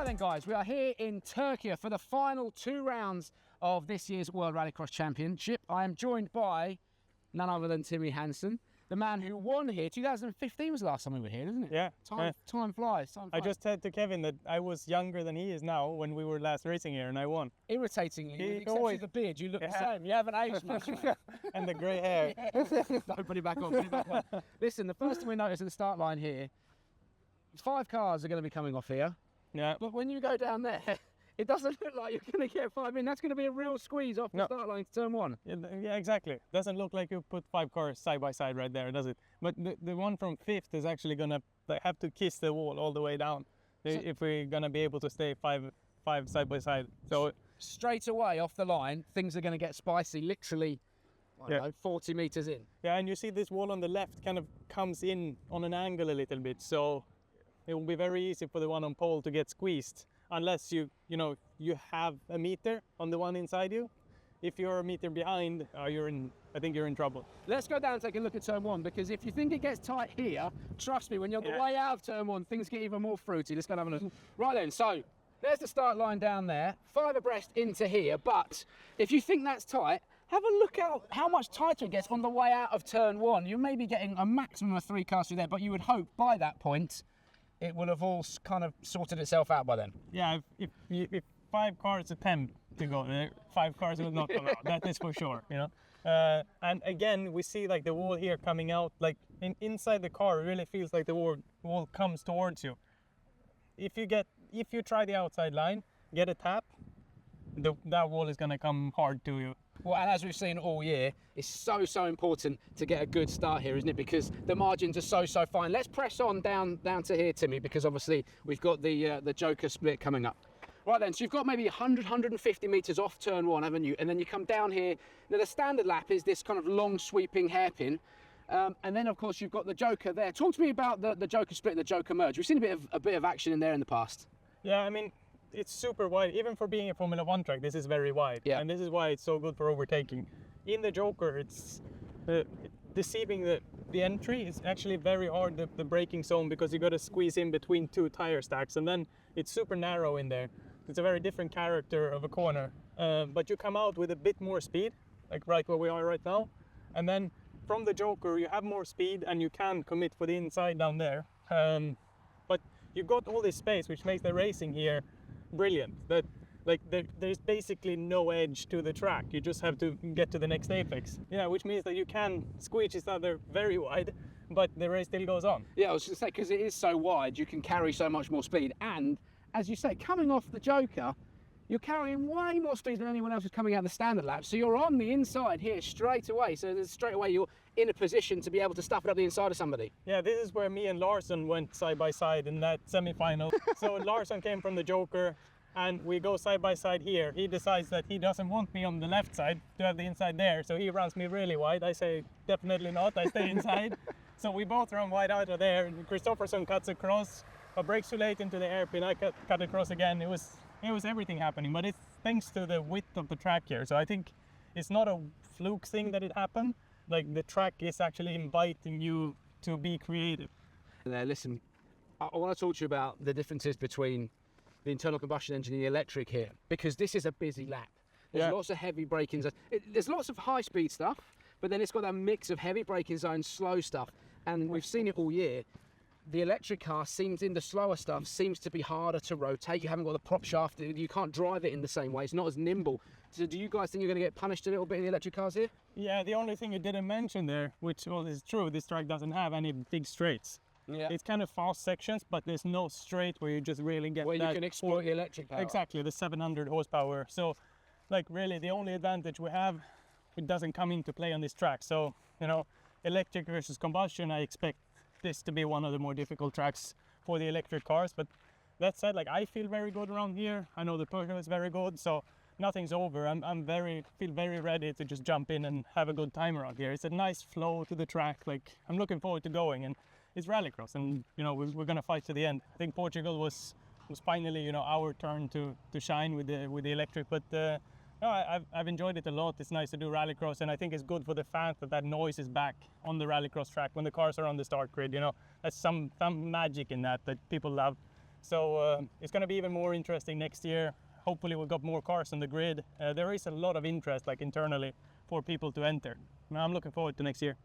Right then, guys, we are here in Türkiye for the final 2 rounds of this year's World Rallycross Championship. I am joined by none other than Timmy Hansen, the man who won here. 2015 was the last time we were here, isn't it? Yeah. Time flies. I just said to Kevin that I was younger than he is now when we were last racing here, and I won. Irritatingly, except for the beard, you look the same. You haven't aged much, mate. And the grey hair. No, put it back on, put it back on. Listen, the first thing we notice at the start line here, 5 cars are going to be coming off here. Yeah. But when you go down there, it doesn't look like you're going to get 5 in. That's going to be a real squeeze off the start line to turn 1. Yeah, exactly. Doesn't look like you put 5 cars side by side right there, does it? But the one from 5th is actually going to have to kiss the wall all the way down if we're going to be able to stay 5 side by side. So straight away off the line, things are going to get spicy, literally, I don't know, 40 metres in. Yeah, and you see this wall on the left kind of comes in on an angle a little bit, so it will be very easy for the one on pole to get squeezed, unless you have a meter on the one inside you. If you're a meter behind, I think you're in trouble. Let's go down and take a look at turn 1, because if you think it gets tight here, trust me, when you're the way out of turn 1, things get even more fruity. Let's go and have a look. Right then, so there's the start line down there, 5 abreast into here, but if you think that's tight, have a look out how much tighter it gets on the way out of turn 1. You may be getting a maximum of 3 cars through there, but you would hope by that point it will have all kind of sorted itself out by then. Yeah, if 5 cars attempt to go there, 5 cars will not come out. That is for sure, And again, we see like the wall here coming out, like inside the car, it really feels like the wall comes towards you. If you try the outside line, get a tap, that wall is going to come hard to you. Well, and as we've seen all year, it's so important to get a good start here, isn't it? Because the margins are so fine. Let's press on down to here, Timmy, because obviously we've got the Joker split coming up. Right then, so you've got maybe 150 metres off turn 1, haven't you? And then you come down here. Now the standard lap is this kind of long sweeping hairpin. And then of course you've got the Joker there. Talk to me about the Joker split and the Joker merge. We've seen a bit of action in there in the past. Yeah, I mean, it's super wide. Even for being a Formula 1 track, this is very wide. Yeah. And this is why it's so good for overtaking. In the Joker, it's deceiving the entry is actually very hard, the braking zone, because you got to squeeze in between 2 tire stacks, and then it's super narrow in there. It's a very different character of a corner. But you come out with a bit more speed, like right where we are right now. And then from the Joker, you have more speed and you can commit for the inside down there. But you've got all this space, which makes the racing here brilliant. That there's basically no edge to the track. You just have to get to the next apex. Yeah, which means that you can squeeze each other very wide, but the race still goes on. Yeah, I was going to say, because it is so wide, you can carry so much more speed. And as you say, coming off the Joker, you're carrying way more speed than anyone else who's coming out the standard lap. So you're on the inside here straight away. So straight away you're in a position to be able to stuff it up the inside of somebody. Yeah, this is where me and Larson went side by side in that semi-final. So Larson came from the Joker and we go side by side here. He decides that he doesn't want me on the left side to have the inside there. So he runs me really wide. I say, definitely not, I stay inside. So we both run wide out of there. Christopherson cuts across, but breaks too late into the hairpin. I cut across again. It was everything happening, but it's thanks to the width of the track here. So I think it's not a fluke thing that it happened. Like the track is actually inviting you to be creative. Listen, I want to talk to you about the differences between the internal combustion engine and the electric here, because this is a busy lap. There's lots of heavy braking zones. There's lots of high speed stuff, but then it's got that mix of heavy braking zones, slow stuff, and we've seen it all year. The electric car seems, in the slower stuff, seems to be harder to rotate. You haven't got the prop shaft. You can't drive it in the same way. It's not as nimble. So do you guys think you're going to get punished a little bit in the electric cars here? Yeah, the only thing you didn't mention there, which is true, this track doesn't have any big straights. Yeah. It's kind of fast sections, but there's no straight where you just really get where you can exploit the electric power. Exactly, the 700 horsepower. So, like, really, the only advantage we have, it doesn't come into play on this track. So, electric versus combustion, I expect this to be one of the more difficult tracks for the electric cars. But that said, like, I feel very good around here. I know the Peugeot is very good, so nothing's over. I feel very ready to just jump in and have a good time around here. It's a nice flow to the track. Like, I'm looking forward to going, and it's Rallycross, and we're gonna fight to the end. I think Portugal was finally our turn to shine with the electric, but no, I've enjoyed it a lot. It's nice to do Rallycross, and I think it's good for the fans that noise is back on the Rallycross track when the cars are on the start grid. There's some magic in that people love. So it's going to be even more interesting next year. Hopefully we've got more cars on the grid. There is a lot of interest, like internally, for people to enter. Now I'm looking forward to next year.